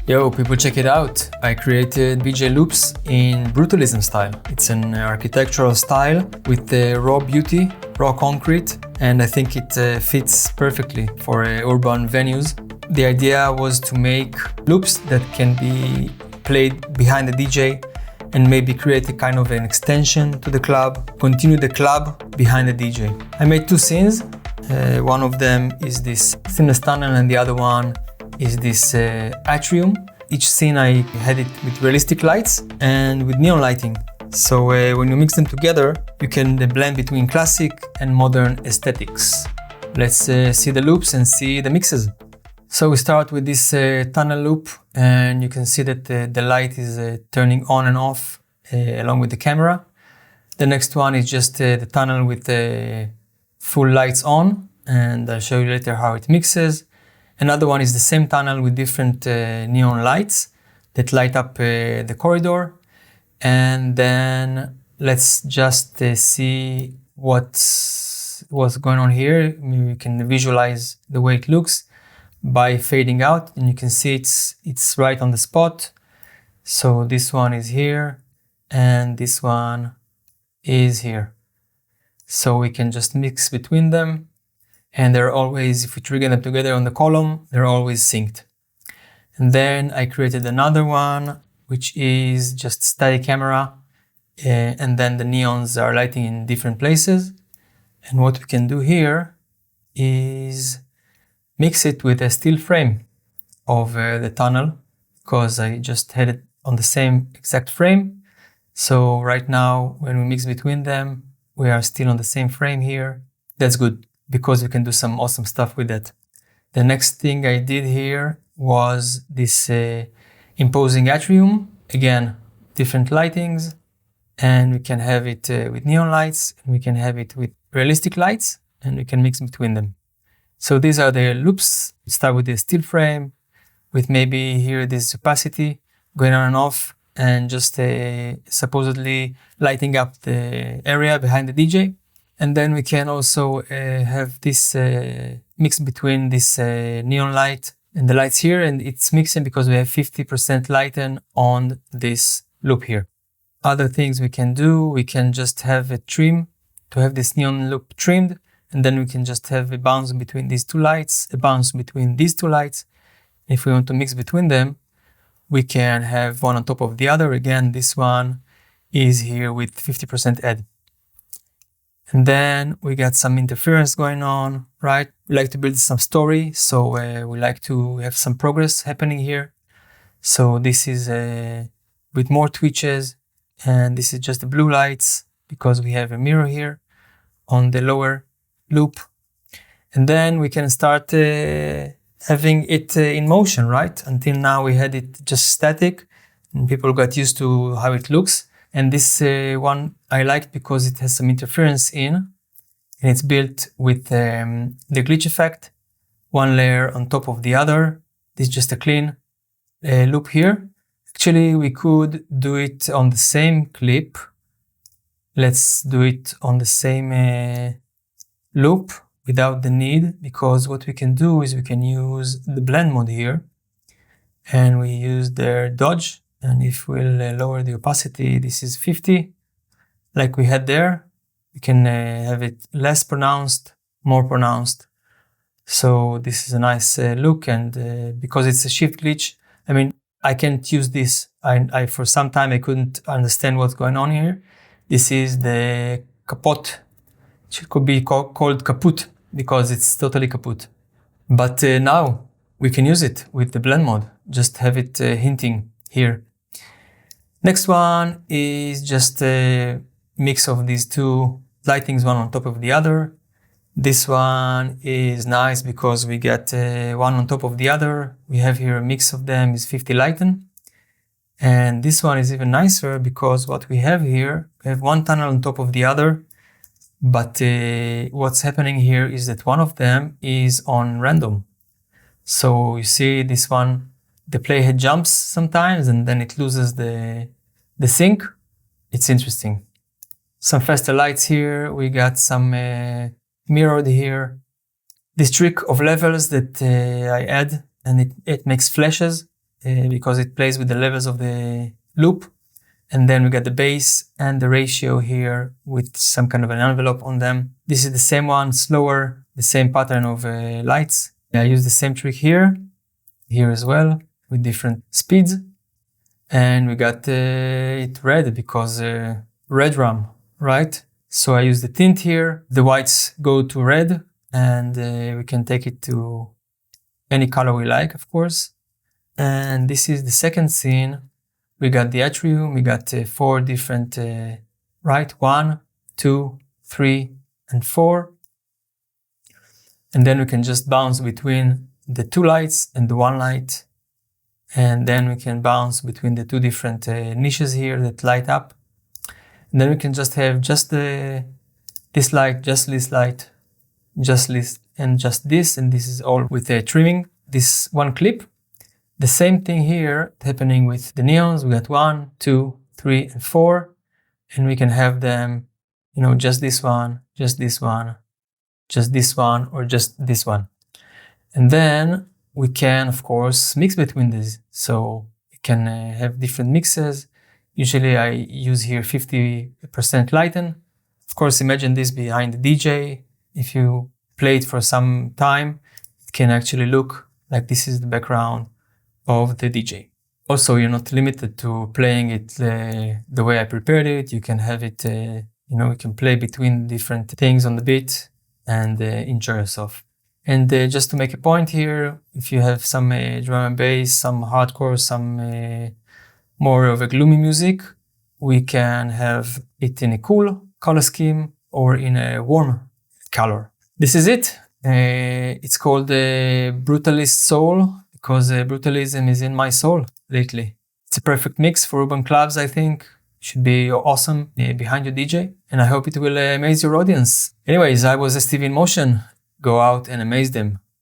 Yo, people, check it out. I created VJ loops in Brutalism style. It's an architectural style with raw beauty, raw concrete, and I think it fits perfectly for urban venues. The idea was to make loops that can be played behind the DJ and maybe create a kind of an extension to the club, continue the club behind the DJ. I made two scenes. One of them is this seamless tunnel and the other one is this Atrium. Each scene I had it with realistic lights and with neon lighting. So when you mix them together, you can blend between classic and modern aesthetics. Let's see the loops and see the mixes. So we start with this tunnel loop, and you can see that the light is turning on and off along with the camera. The next one is just the tunnel with the full lights on, and I'll show you later how it mixes. Another one is the same tunnel with different neon lights that light up the corridor. And then let's just see what's going on here. We can visualize the way it looks by fading out, and you can see it's right on the spot. So this one is here and this one is here. So we can just mix between them. And they're always, if we trigger them together on the column, they're always synced. And then I created another one, which is just static camera. And then the neons are lighting in different places. And what we can do here is mix it with a still frame of the tunnel, because I just had it on the same exact frame. So right now, when we mix between them, we are still on the same frame here. That's good, because we can do some awesome stuff with that. The next thing I did here was this imposing Atrium. Again, different lightings, and we can have it with neon lights, and we can have it with realistic lights, and we can mix between them. So these are the loops. We start with the still frame, with maybe here this opacity going on and off, and just supposedly lighting up the area behind the DJ. And then we can also have this mix between this neon light and the lights here, and it's mixing because we have 50% lighten on this loop here. Other things we can do, we can just have a trim to have this neon loop trimmed, and then we can just have a bounce between these two lights, a bounce between these two lights. If we want to mix between them, we can have one on top of the other. Again, this one is here with 50% add. And then we got some interference going on, right? We like to build some story, so we like to have some progress happening here. So this is with more twitches, and this is just the blue lights because we have a mirror here on the lower loop. And then we can start having it in motion, right? Until now we had it just static, and people got used to how it looks. And this one I liked because it has some interference in, and it's built with the glitch effect, one layer on top of the other. This is just a clean loop here. Actually, we could do it on the same clip. Let's do it on the same loop without the need, because what we can do is we can use the blend mode here, and we use the dodge. And if we'll lower the opacity, this is 50, like we had there. We can have it less pronounced, more pronounced. So this is a nice look, and because it's a shift glitch, I mean, I can't use this. I for some time I couldn't understand what's going on here. This is the kaput. It could be called kaput because it's totally kaput. But now we can use it with the blend mode. Just have it hinting here. Next one is just a mix of these two lightings, one on top of the other. This one is nice because we get one on top of the other. We have here a mix of them is 50 lighten. And this one is even nicer because what we have here, we have one tunnel on top of the other. But what's happening here is that one of them is on random. So you see this one, the playhead jumps sometimes and then it loses the sync. It's interesting. Some faster lights here. We got some mirrored here. This trick of levels that I add, and it makes flashes. because it plays with the levels of the loop. And then we got the bass and the ratio here with some kind of an envelope on them. This is the same one, slower, the same pattern of lights. I use the same trick here as well, with different speeds. And we got it red because red rum, right? So I use the tint here. The whites go to red, and we can take it to any color we like, of course. And this is the second scene. We got the Atrium, we got 4 different, right? 1, 2, 3, and 4. And then we can just bounce between the 2 lights and the 1 light. And then we can bounce between the 2 different niches here that light up. And then we can just have just this light, just this light, just this, and just this. And this is all with the trimming, this one clip. The same thing here happening with the neons. We got 1, 2, 3, and 4. And we can have them, you know, just this one, just this one, just this one, or just this one. And then we can, of course, mix between these. So we can have different mixes. Usually I use here 50% lighten. Of course, imagine this behind the DJ. If you play it for some time, it can actually look like this is the background of the DJ. Also, you're not limited to playing it the way I prepared it. You can have it, you know, you can play between different things on the beat and enjoy yourself. And just to make a point here, if you have some drum and bass, some hardcore, some more of a gloomy music, we can have it in a cool color scheme or in a warm color. This is it. It's called Brutalist Soul, because brutalism is in my soul lately. It's a perfect mix for urban clubs, I think. Should be awesome behind your DJ, and I hope it will amaze your audience. Anyways, I was STVinMotion. Go out and amaze them.